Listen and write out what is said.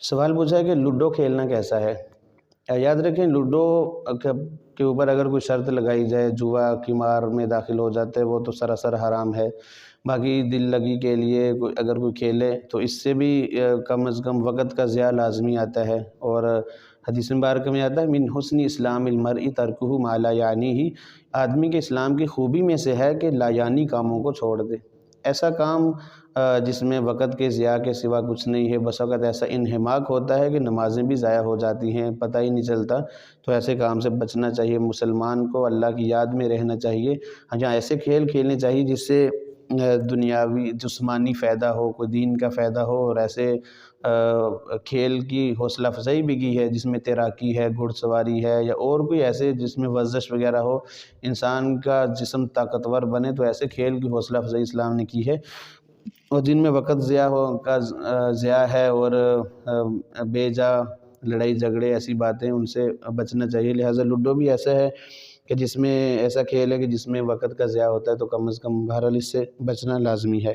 سوال پوچھا ہے کہ لوڈو کھیلنا کیسا ہے۔ یاد رکھیں لوڈو کے اوپر اگر کوئی شرط لگائی جائے، جوا قمار میں داخل ہو جاتا ہے، وہ تو سراسر حرام ہے۔ باقی دل لگی کے لیے اگر کوئی کھیلے تو اس سے بھی کم از کم وقت کا ضیاع لازمی آتا ہے، اور حدیث مبارکہ میں آتا ہے من حسن اسلام المرء ترکہ ما لا یعنیہ، آدمی کے اسلام کی خوبی میں سے ہے کہ لا یعنی کاموں کو چھوڑ دے۔ ایسا کام جس میں وقت کے ضیاع کے سوا کچھ نہیں ہے، بس وقت ایسا انہماک ہوتا ہے کہ نمازیں بھی ضائع ہو جاتی ہیں، پتہ ہی نہیں چلتا، تو ایسے کام سے بچنا چاہیے۔ مسلمان کو اللہ کی یاد میں رہنا چاہیے۔ ہاں، ایسے کھیل کھیلنے چاہیے جس سے دنیاوی جسمانی فائدہ ہو، کوئی دین کا فائدہ ہو، اور ایسے کھیل کی حوصلہ افزائی بھی کی ہے جس میں تیراکی ہے، گھڑ سواری ہے، یا اور کوئی ایسے جس میں ورزش وغیرہ ہو، انسان کا جسم طاقتور بنے، تو ایسے کھیل کی حوصلہ افزائی اسلام نے کی ہے۔ اور جن میں وقت ضیاع ہے اور بے جا لڑائی جھگڑے ایسی باتیں، ان سے بچنا چاہیے۔ لہٰذا لوڈو بھی ایسا ہے کہ جس میں ایسا کھیل ہے کہ جس میں وقت کا ضیاع ہوتا ہے، تو کم از کم بہرحال اس سے بچنا لازمی ہے۔